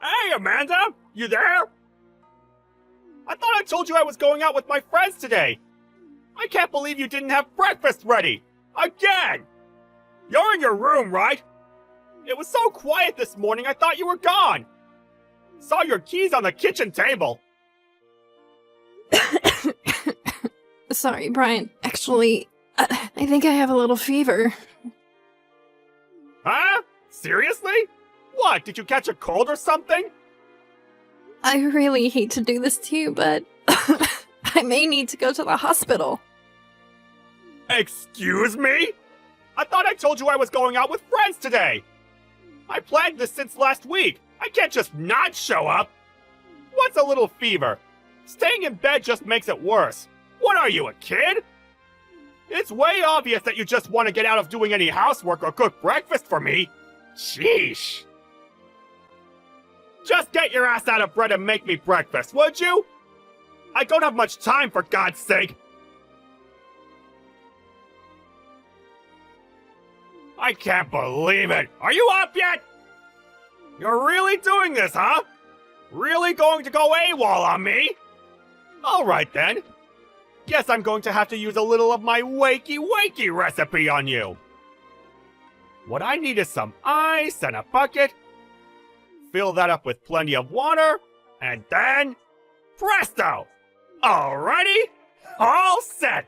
Hey, Amanda! You there? I thought I told you I was going out with my friends today. I can't believe you didn't have breakfast ready. Again! You're in your room, right? It was so quiet this morning I thought you were gone. Saw your keys on the kitchen table. Sorry, Brian. Actually, I think I have a little fever. Huh? Seriously? What, did you catch a cold or something? I really hate to do this to you, but I may need to go to the hospital. Excuse me? I thought I told you I was going out with friends today. I planned this since last week. I can't just not show up. What's a little fever? Staying in bed just makes it worse. What are you, a kid? It's way obvious that you just want to get out of doing any housework or cook breakfast for me. Sheesh. Just get your ass out of bed and make me breakfast, would you? I don't have much time, for God's sake. I can't believe it. Are you up yet? You're really doing this, huh? Really going to go AWOL on me? Alright then. Guess I'm going to have to use a little of my wakey recipe on you. What I need is some ice and a bucket. Fill that up with plenty of water, and then presto! Alrighty, all set!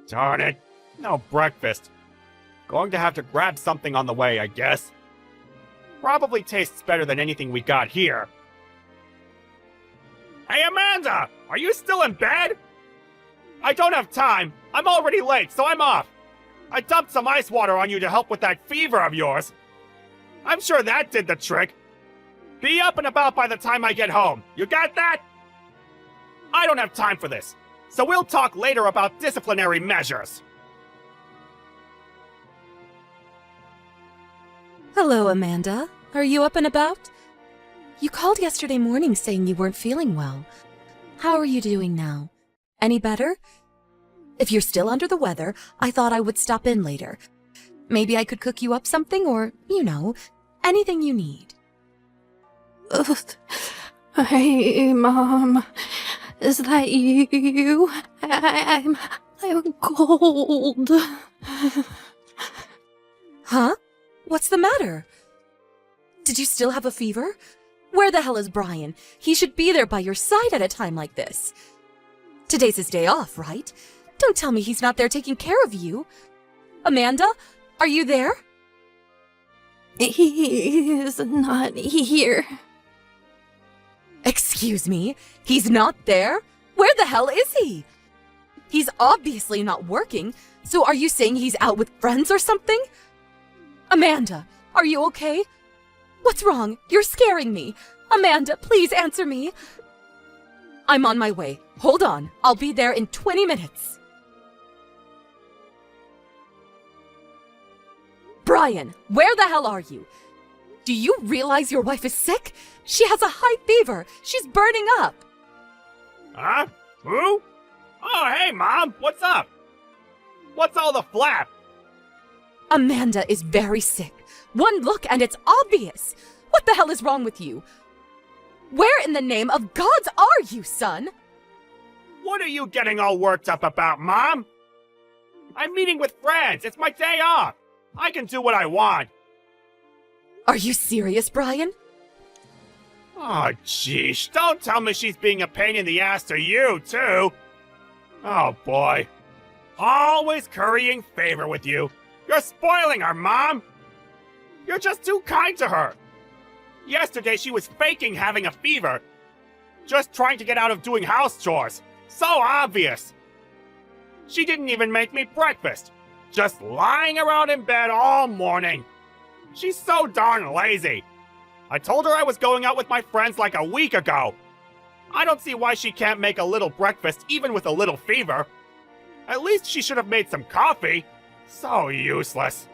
Darn it, no breakfast. Going to have to grab something on the way, I guess. Probably tastes better than anything we got here. Hey, Amanda! Are you still in bed? I don't have time. I'm already late, so I'm off. I dumped some ice water on you to help with that fever of yours. I'm sure that did the trick. Be up and about by the time I get home. You got that? I don't have time for this, so we'll talk later about disciplinary measures. Hello, Amanda. Are you up and about? You called yesterday morning saying you weren't feeling well. How are you doing now? Any better? If you're still under the weather, I thought I would stop in later. Maybe I could cook you up something or, anything you need. Hey, Mom. Is that you? I'm cold. Huh? What's the matter? Did you still have a fever? Where the hell is Brian? He should be there by your side at a time like this. Today's his day off, right? Don't tell me he's not there taking care of you. Amanda, are you there? He is not here. Excuse me? He's not there? Where the hell is he? He's obviously not working, so are you saying he's out with friends or something? Amanda, are you okay? What's wrong? You're scaring me. Amanda, please answer me. I'm on my way. Hold on. I'll be there in 20 minutes. Brian, where the hell are you? Do you realize your wife is sick? She has a high fever. She's burning up. Huh? Who? Oh, hey, Mom. What's up? What's all the flap? Amanda is very sick. One look and it's obvious. What the hell is wrong with you? Where in the name of gods are you, son? What are you getting all worked up about, Mom? I'm meeting with friends. It's my day off. I can do what I want. Are you serious, Brian? Oh, jeez. Don't tell me she's being a pain in the ass to you, too. Oh, boy. Always currying favor with you. You're spoiling her, Mom. You're just too kind to her. Yesterday, she was faking having a fever. Just trying to get out of doing house chores. So obvious. She didn't even make me breakfast. Just lying around in bed all morning. She's so darn lazy. I told her I was going out with my friends like a week ago. I don't see why she can't make a little breakfast even with a little fever. At least she should have made some coffee. So useless.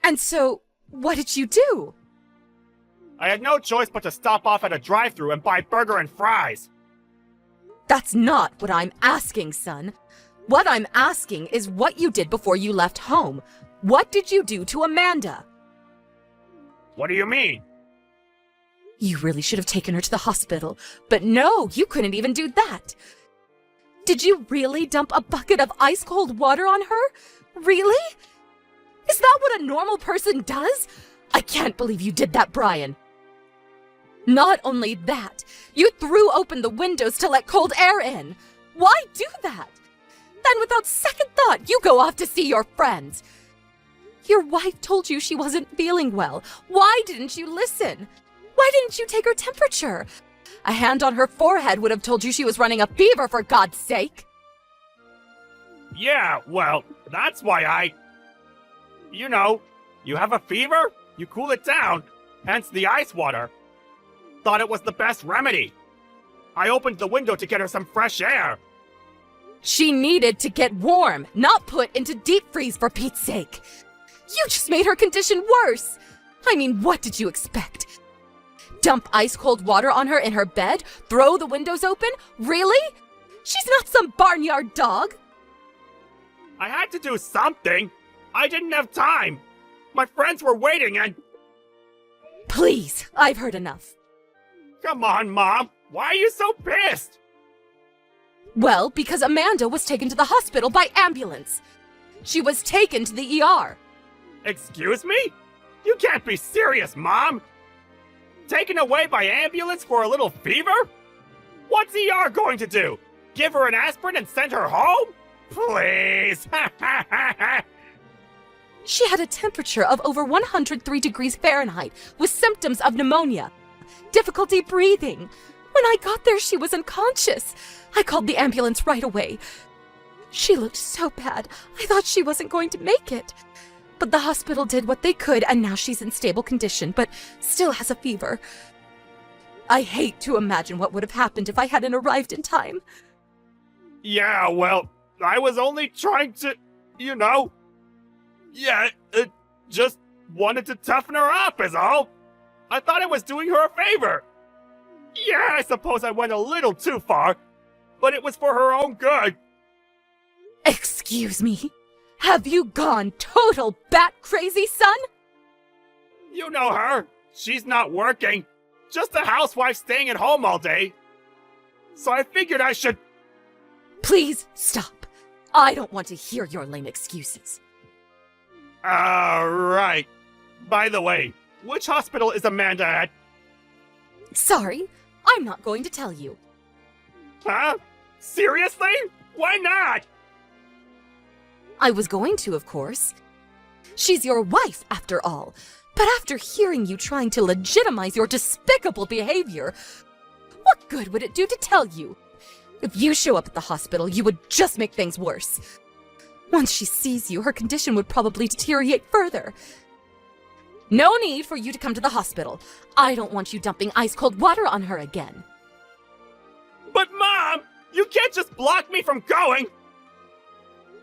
And so, what did you do? I had no choice but to stop off at a drive-thru and buy burger and fries. That's not what I'm asking, son. What I'm asking is what you did before you left home. What did you do to Amanda? What do you mean? You really should have taken her to the hospital. But no, you couldn't even do that. Did you really dump a bucket of ice-cold water on her? Really? Is that what a normal person does? I can't believe you did that, Brian. Not only that, you threw open the windows to let cold air in. Why do that? Then without second thought, you go off to see your friends. Your wife told you she wasn't feeling well. Why didn't you listen? Why didn't you take her temperature? A hand on her forehead would have told you she was running a fever, for God's sake. Yeah, well, that's why You know, you have a fever, you cool it down, hence the ice water. Thought it was the best remedy. I opened the window to get her some fresh air. She needed to get warm, not put into deep freeze, for Pete's sake. You just made her condition worse. I mean, what did you expect? Dump ice-cold water on her in her bed? Throw the windows open? Really? She's not some barnyard dog. I had to do something. I didn't have time. My friends were waiting and... Please, I've heard enough. Come on, Mom. Why are you so pissed? Well, because Amanda was taken to the hospital by ambulance. She was taken to the ER. Excuse me? You can't be serious, Mom. Taken away by ambulance for a little fever? What's ER going to do? Give her an aspirin and send her home? Please. She had a temperature of over 103 degrees Fahrenheit with symptoms of pneumonia, difficulty breathing. When I got there, she was unconscious. I called the ambulance right away. She looked so bad, I thought she wasn't going to make it. But the hospital did what they could, and now she's in stable condition, but still has a fever. I hate to imagine what would have happened if I hadn't arrived in time. Yeah, well, I was only trying to, you know... Yeah, just wanted to toughen her up is all. I thought I was doing her a favor. Yeah, I suppose I went a little too far, but it was for her own good. Excuse me? Have you gone total bat crazy, son? You know her. She's not working. Just a housewife staying at home all day. So I figured I should... Please stop. I don't want to hear your lame excuses. Right. By the way, which hospital is Amanda at? Sorry, I'm not going to tell you. Huh? Seriously? Why not? I was going to, of course. She's your wife, after all. But after hearing you trying to legitimize your despicable behavior, what good would it do to tell you? If you show up at the hospital, you would just make things worse. Once she sees you, her condition would probably deteriorate further. No need for you to come to the hospital. I don't want you dumping ice-cold water on her again. But Mom, you can't just block me from going.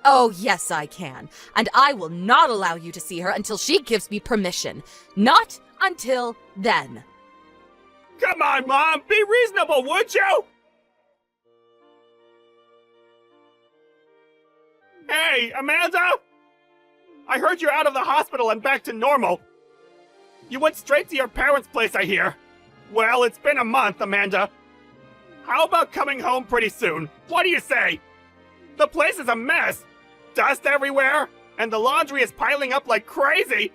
Oh, yes, I can. And I will not allow you to see her until she gives me permission. Not until then. Come on, Mom, be reasonable, would you? Hey, Amanda! I heard you're out of the hospital and back to normal. You went straight to your parents' place, I hear. Well, it's been a month, Amanda. How about coming home pretty soon? What do you say? The place is a mess. Dust everywhere, and the laundry is piling up like crazy.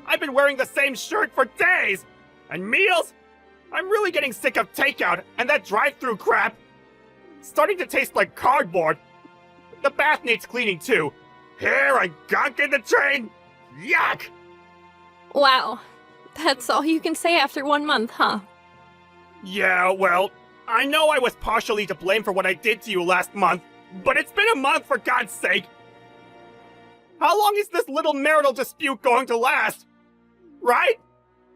I've been wearing the same shirt for days. And meals? I'm really getting sick of takeout and that drive-through crap. Starting to taste like cardboard. The bath needs cleaning too. Hair and gunk in the drain. Yuck! Wow. That's all you can say after 1 month, huh? Yeah, well, I know I was partially to blame for what I did to you last month, but it's been a month for God's sake. How long is this little marital dispute going to last? Right?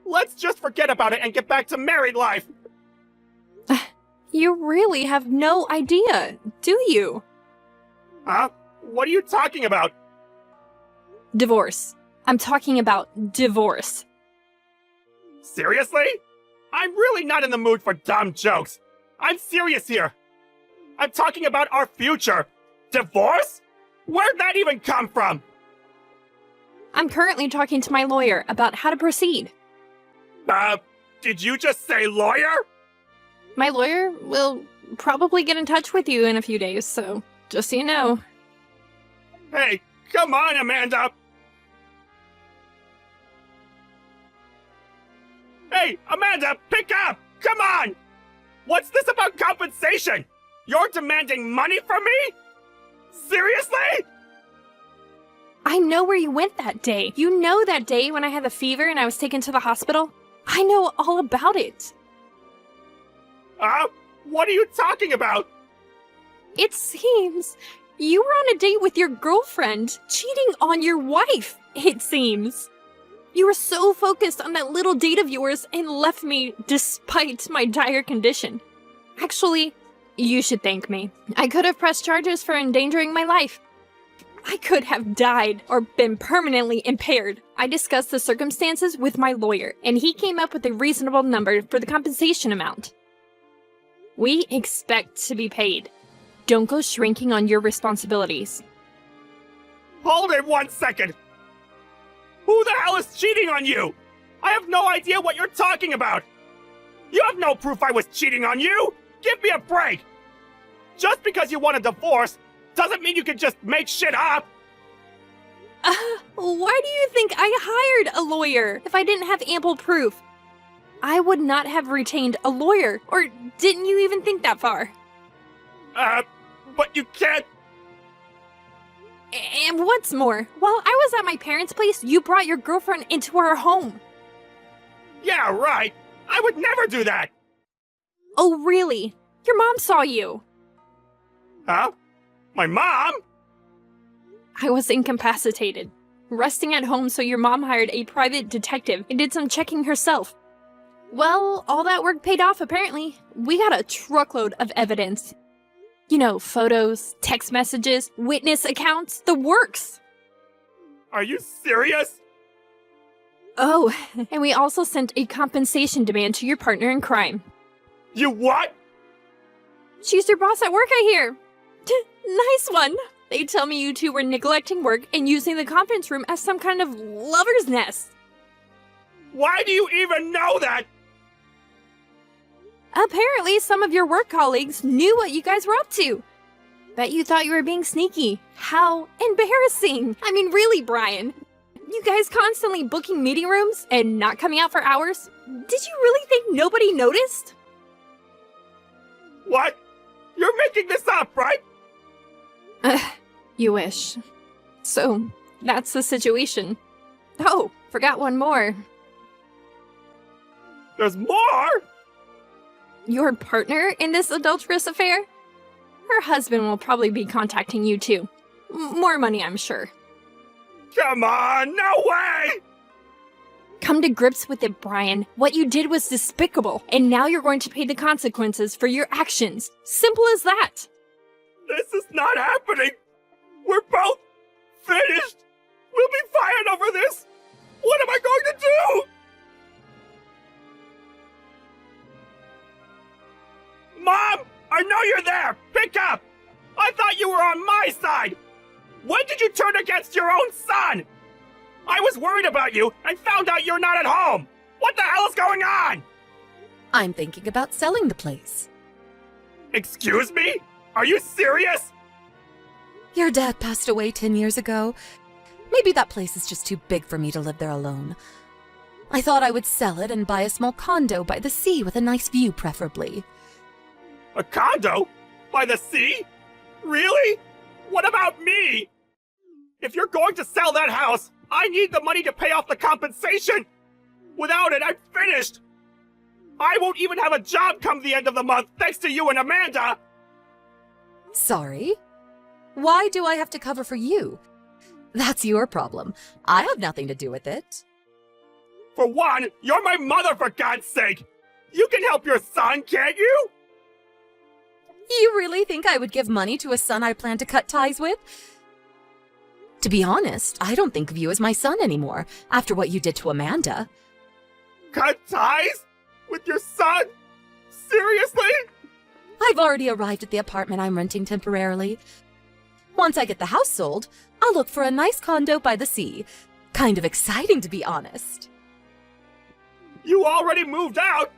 Let's just forget about it and get back to married life. You really have no idea, do you? Huh? What are you talking about? Divorce. I'm talking about divorce. Seriously? I'm really not in the mood for dumb jokes. I'm serious here. I'm talking about our future. Divorce? Where'd that even come from? I'm currently talking to my lawyer about how to proceed. Did you just say lawyer? My lawyer will probably get in touch with you in a few days, so just so you know. Hey, come on, Amanda! Hey, Amanda, pick up! Come on! What's this about compensation? You're demanding money from me? Seriously? I know where you went that day. You know that day when I had the fever and I was taken to the hospital? I know all about it. What are you talking about? It seems you were on a date with your girlfriend, cheating on your wife, it seems. You were so focused on that little date of yours and left me despite my dire condition. Actually, you should thank me. I could have pressed charges for endangering my life. I could have died or been permanently impaired. I discussed the circumstances with my lawyer, and he came up with a reasonable number for the compensation amount. We expect to be paid. Don't go shrinking on your responsibilities. Hold it 1 second! Who the hell is cheating on you? I have no idea what you're talking about! You have no proof I was cheating on you! Give me a break! Just because you want a divorce doesn't mean you can just make shit up! Why do you think I hired a lawyer if I didn't have ample proof? I would not have retained a lawyer, or didn't you even think that far? But you can't... And what's more, while I was at my parents' place, you brought your girlfriend into our home. Yeah, right! I would never do that! Oh, really? Your mom saw you. Huh? My mom? I was incapacitated, resting at home, so your mom hired a private detective and did some checking herself. Well, all that work paid off, apparently. We got a truckload of evidence. You know, photos, text messages, witness accounts, the works. Are you serious? Oh, and we also sent a compensation demand to your partner in crime. You what? She's your boss at work, I hear. Nice one. They tell me you two were neglecting work and using the conference room as some kind of lover's nest. Why do you even know that? Apparently, some of your work colleagues knew what you guys were up to. Bet you thought you were being sneaky. How embarrassing. I mean, really, Brian. You guys constantly booking meeting rooms and not coming out for hours? Did you really think nobody noticed? What? You're making this up, right? You wish. So, that's the situation. Oh, forgot one more. There's more? Your partner in this adulterous affair? Her husband will probably be contacting you too. More money, I'm sure. Come on, no way! Come to grips with it, Brian. What you did was despicable, and now you're going to pay the consequences for your actions. Simple as that. This is not happening! We're both finished! We'll be fired over this! What am I going to do? Mom! I know you're there! Pick up! I thought you were on my side! When did you turn against your own son? I was worried about you and found out you're not at home! What the hell is going on? I'm thinking about selling the place. Excuse me? Are you serious? Your dad passed away 10 years ago. Maybe that place is just too big for me to live there alone. I thought I would sell it and buy a small condo by the sea with a nice view, preferably. A condo? By the sea? Really? What about me? If you're going to sell that house, I need the money to pay off the compensation! Without it, I'm finished! I won't even have a job come the end of the month thanks to you and Amanda! Sorry? Why do I have to cover for you? That's your problem. I have nothing to do with it. For one, you're my mother, for God's sake! You can help your son, can't you? You really think I would give money to a son I plan to cut ties with? To be honest, I don't think of you as my son anymore, after what you did to Amanda. Cut ties? With your son? Seriously? I've already arrived at the apartment I'm renting temporarily. Once I get the house sold, I'll look for a nice condo by the sea. Kind of exciting, to be honest. You already moved out?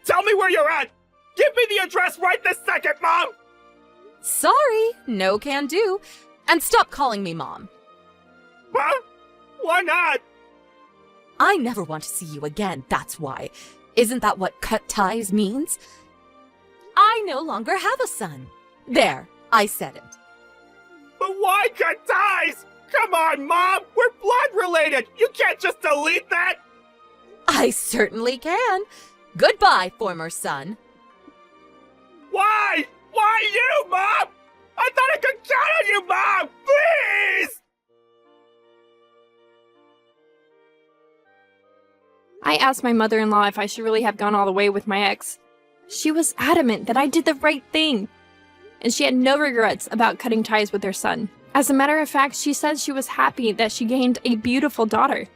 Tell me where you're at! Give me the address right this second, Mom! Sorry, no can do. And stop calling me Mom. Huh? Why not? I never want to see you again, that's why. Isn't that what cut ties means? I no longer have a son. There, I said it. But why cut ties? Come on, Mom! We're blood related! You can't just delete that! I certainly can. Goodbye, former son. Why? Why you, Mom? I thought I could count on you, Mom! Please! I asked my mother-in-law if I should really have gone all the way with my ex. She was adamant that I did the right thing, and she had no regrets about cutting ties with her son. As a matter of fact, she said she was happy that she gained a beautiful daughter.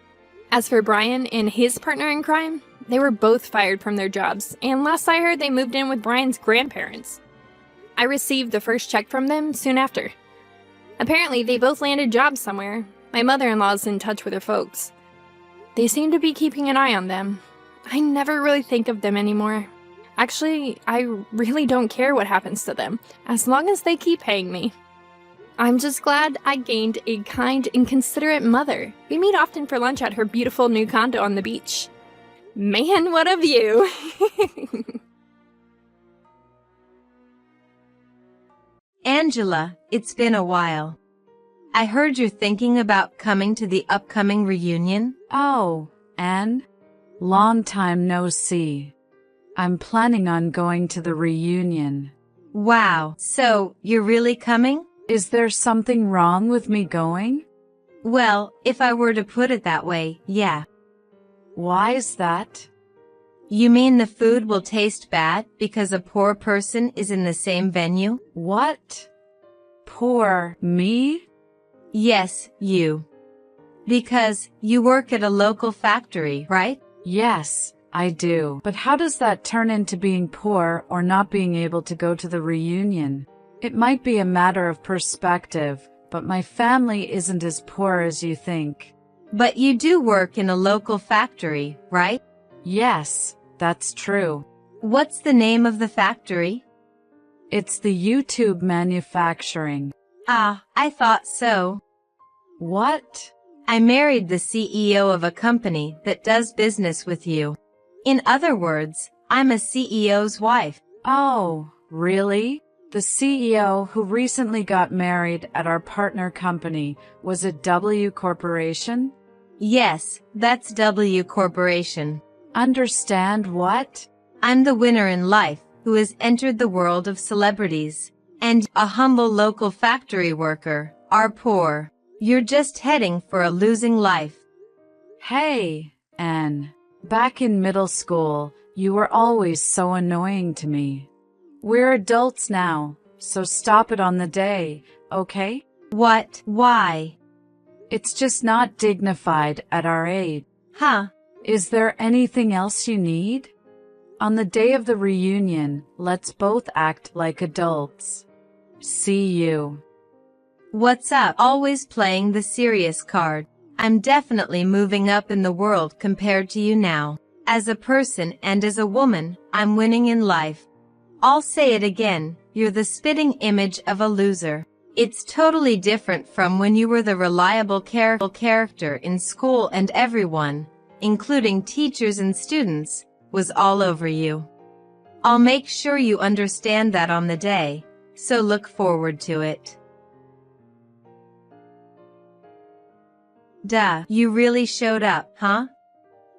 As for Brian and his partner in crime, they were both fired from their jobs, and last I heard they moved in with Brian's grandparents. I received the first check from them soon after. Apparently, they both landed jobs somewhere. My mother-in-law's in touch with her folks. They seem to be keeping an eye on them. I never really think of them anymore. Actually, I really don't care what happens to them, as long as they keep paying me. I'm just glad I gained a kind and considerate mother. We meet often for lunch at her beautiful new condo on the beach. Man, what a view! Angela, it's been a while. I heard you're thinking about coming to the upcoming reunion. Oh, Anne? Long time no see. I'm planning on going to the reunion. Wow, so you're really coming? Is there something wrong with me going? Well, if I were to put it that way, yeah. Why's that? You mean the food will taste bad because a poor person is in the same venue? What? Poor me? Yes, you. Because you work at a local factory, right? Yes, I do. But how does that turn into being poor or not being able to go to the reunion? It might be a matter of perspective, but my family isn't as poor as you think. But you do work in a local factory, right? Yes, that's true. What's the name of the factory? It's the YouTube Manufacturing. Ah, I thought so. What? I married the CEO of a company that does business with you. In other words, I'm a CEO's wife. Oh, really? The CEO who recently got married at our partner company was at W Corporation? Yes, that's W Corporation. Understand what? I'm the winner in life who has entered the world of celebrities. And a humble local factory worker are poor. You're just heading for a losing life. Hey, Anne. Back in middle school, you were always so annoying to me. We're adults now, so stop it on the day, okay? What? Why? It's just not dignified at our age. Huh? Is there anything else you need? On the day of the reunion, let's both act like adults. See you. What's up? Always playing the serious card. I'm definitely moving up in the world compared to you now. As a person and as a woman, I'm winning in life. I'll say it again, you're the spitting image of a loser. It's totally different from when you were the reliable character in school and everyone, including teachers and students, was all over you. I'll make sure you understand that on the day, so look forward to it. Duh, you really showed up, huh?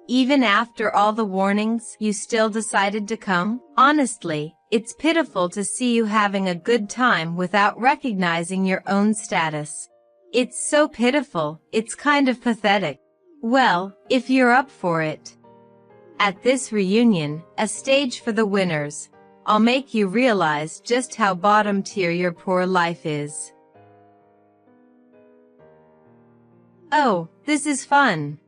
Even after all the warnings, you still decided to come? Honestly, it's pitiful to see you having a good time without recognizing your own status. It's so pitiful, it's kind of pathetic. Well, if you're up for it. At this reunion, a stage for the winners, I'll make you realize just how bottom tier your poor life is. Oh, this is fun.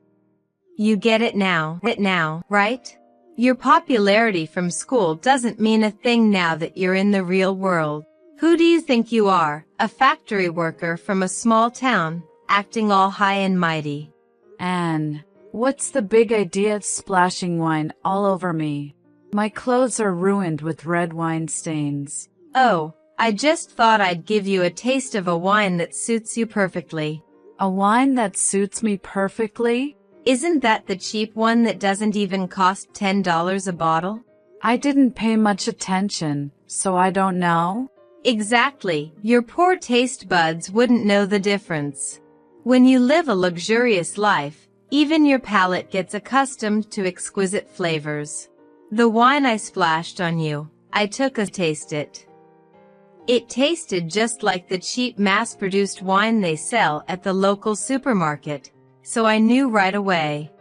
You get it now, right? Your popularity from school doesn't mean a thing now that you're in the real world. Who do you think you are, a factory worker from a small town, acting all high and mighty? Anne, What's the big idea of splashing wine all over me? My clothes are ruined with red wine stains. Oh, I just thought I'd give you a taste of a wine that suits you perfectly. A wine that suits me perfectly? Isn't that the cheap one that doesn't even cost $10 a bottle? I didn't pay much attention, so I don't know. Exactly. Your poor taste buds wouldn't know the difference. When you live a luxurious life, even your palate gets accustomed to exquisite flavors. The wine I splashed on you, I took a taste it. It tasted just like the cheap mass-produced wine they sell at the local supermarket, so I knew right away.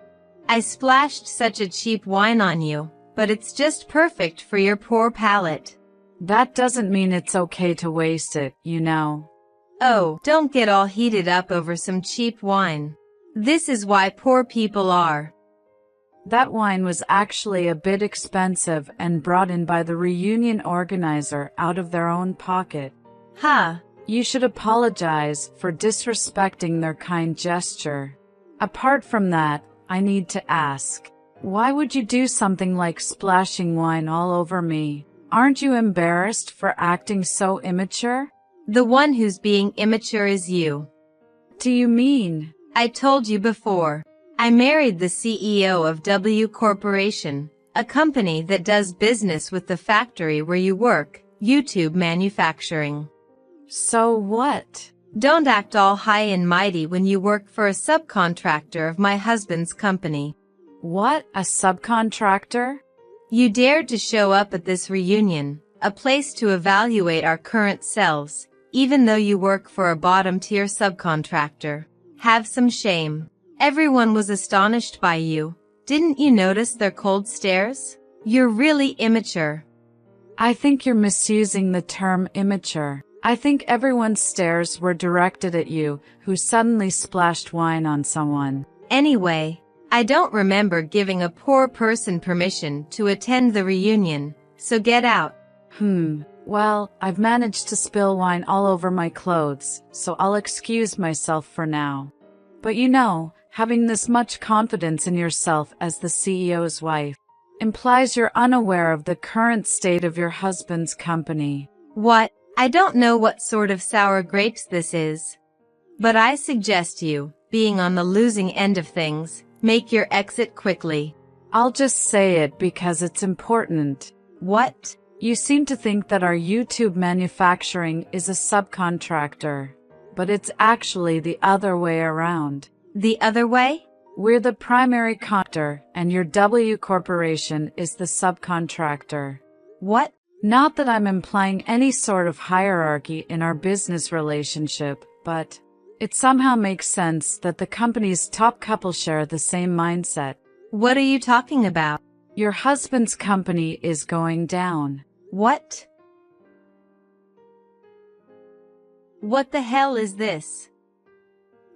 I splashed such a cheap wine on you, but it's just perfect for your poor palate. That doesn't mean it's okay to waste it, you know. Oh, don't get all heated up over some cheap wine. This is why poor people are. That wine was actually a bit expensive and brought in by the reunion organizer out of their own pocket. Huh. You should apologize for disrespecting their kind gesture. Apart from that, I need to ask, why would you do something like splashing wine all over me? Aren't you embarrassed for acting so immature? The one who's being immature is you. Do you mean? I told you before. I married the CEO of W Corporation, a company that does business with the factory where you work, YouTube Manufacturing. So what? Don't act all high and mighty when you work for a subcontractor of my husband's company. What, a subcontractor? You dared to show up at this reunion, a place to evaluate our current selves, even though you work for a bottom-tier subcontractor. Have some shame. Everyone was astonished by you. Didn't you notice their cold stares? You're really immature. I think you're misusing the term immature. I think everyone's stares were directed at you, who suddenly splashed wine on someone. Anyway, I don't remember giving a poor person permission to attend the reunion, so get out. Well, I've managed to spill wine all over my clothes, so I'll excuse myself for now. But you know, having this much confidence in yourself as the CEO's wife implies you're unaware of the current state of your husband's company. What? I don't know what sort of sour grapes this is. But I suggest you, being on the losing end of things, make your exit quickly. I'll just say it because it's important. What? You seem to think that our YouTube Manufacturing is a subcontractor, but it's actually the other way around. The other way? We're the primary contractor, and your W Corporation is the subcontractor. What? Not that I'm implying any sort of hierarchy in our business relationship, but it somehow makes sense that the company's top couple share the same mindset. What are you talking about? Your husband's company is going down. What? What the hell is this?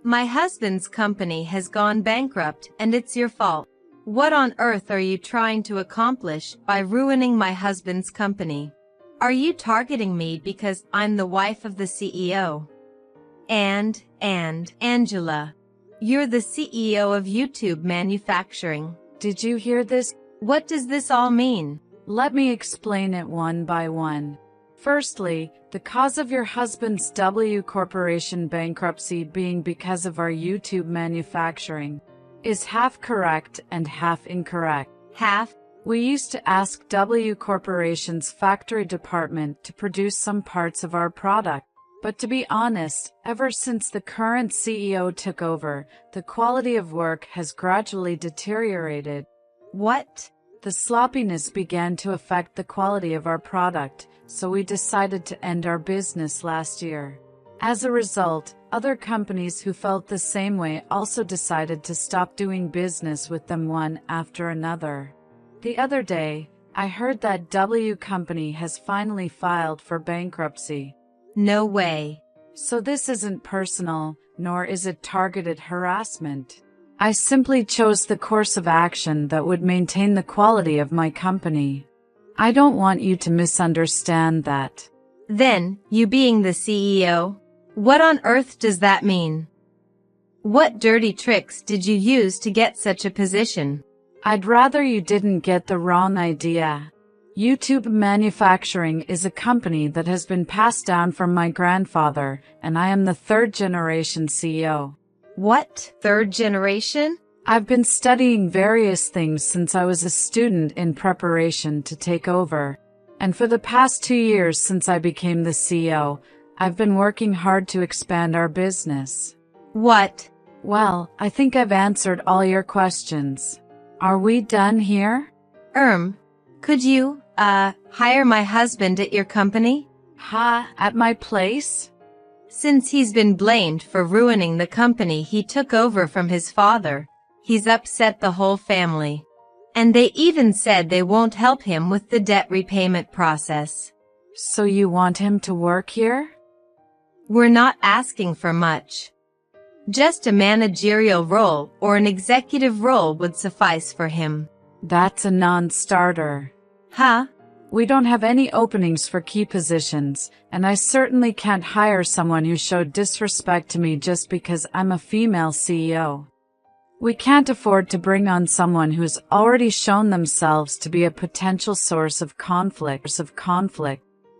My husband's company has gone bankrupt and it's your fault. What on earth are you trying to accomplish by ruining my husband's company? Are you targeting me because I'm the wife of the CEO? And Angela, you're the CEO of YouTube Manufacturing. Did you hear this? What does this all mean? Let me explain it one by one. Firstly, the cause of your husband's W Corporation bankruptcy being because of our YouTube Manufacturing is half correct and half incorrect. Half? We used to ask W Corporation's factory department to produce some parts of our product. But to be honest, ever since the current CEO took over, the quality of work has gradually deteriorated. What? The sloppiness began to affect the quality of our product, so we decided to end our business last year. As a result, other companies who felt the same way also decided to stop doing business with them one after another. The other day, I heard that W Company has finally filed for bankruptcy. No way. So this isn't personal, nor is it targeted harassment. I simply chose the course of action that would maintain the quality of my company. I don't want you to misunderstand that. Then, you being the CEO? What on earth does that mean? What dirty tricks did you use to get such a position? I'd rather you didn't get the wrong idea. YouTube Manufacturing is a company that has been passed down from my grandfather, and I am the third-generation CEO. What? Third generation? I've been studying various things since I was a student in preparation to take over. And for the past 2 years since I became the CEO, I've been working hard to expand our business. What? Well, I think I've answered all your questions. Are we done here? Could you, hire my husband at your company? At my place? Since he's been blamed for ruining the company he took over from his father, he's upset the whole family. And they even said they won't help him with the debt repayment process. So you want him to work here? We're not asking for much. Just a managerial role or an executive role would suffice for him. That's a non-starter. We don't have any openings for key positions, and I certainly can't hire someone who showed disrespect to me just because I'm a female CEO. We can't afford to bring on someone who's already shown themselves to be a potential source of conflict.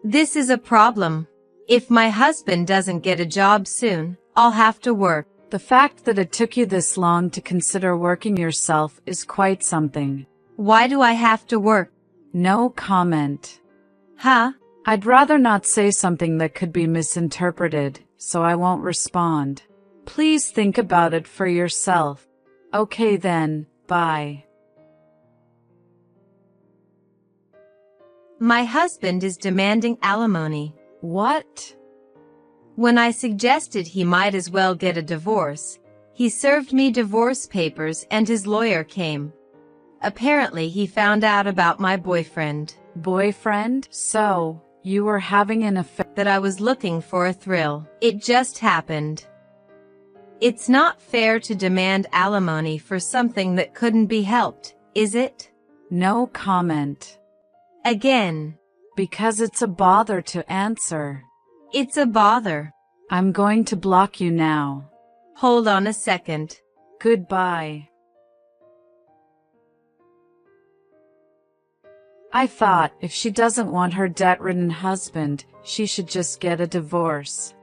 This is a problem. If my husband doesn't get a job soon, I'll have to work. The fact that it took you this long to consider working yourself is quite something. Why do I have to work? No comment. I'd rather not say something that could be misinterpreted, so I won't respond. Please think about it for yourself. Okay then, bye. My husband is demanding alimony. What? When I suggested he might as well get a divorce, he served me divorce papers and his lawyer came. Apparently he found out about my boyfriend. Boyfriend? So, you were having an affair? That I was looking for a thrill. It just happened. It's not fair to demand alimony for something that couldn't be helped, is it? No comment. Again. Because it's a bother to answer. It's a bother. I'm going to block you now. Hold on a second. Goodbye. I thought if she doesn't want her debt-ridden husband, she should just get a divorce.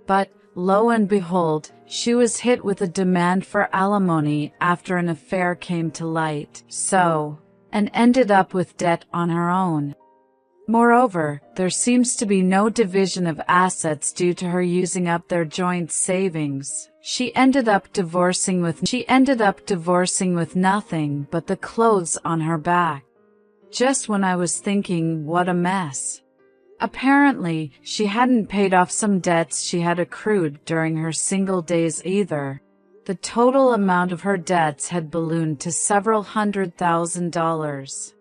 But, lo and behold, she was hit with a demand for alimony after an affair came to light, and ended up with debt on her own. Moreover, there seems to be no division of assets due to her using up their joint savings. She ended up divorcing with nothing but the clothes on her back. Just when I was thinking, what a mess. Apparently, she hadn't paid off some debts she had accrued during her single days either. The total amount of her debts had ballooned to several $100,000.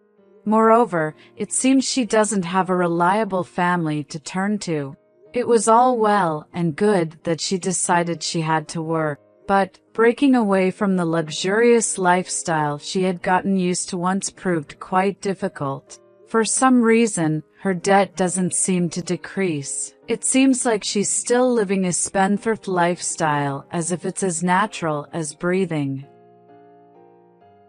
Moreover, it seems she doesn't have a reliable family to turn to. It was all well and good that she decided she had to work, but breaking away from the luxurious lifestyle she had gotten used to once proved quite difficult. For some reason, her debt doesn't seem to decrease. It seems like she's still living a spendthrift lifestyle as if it's as natural as breathing.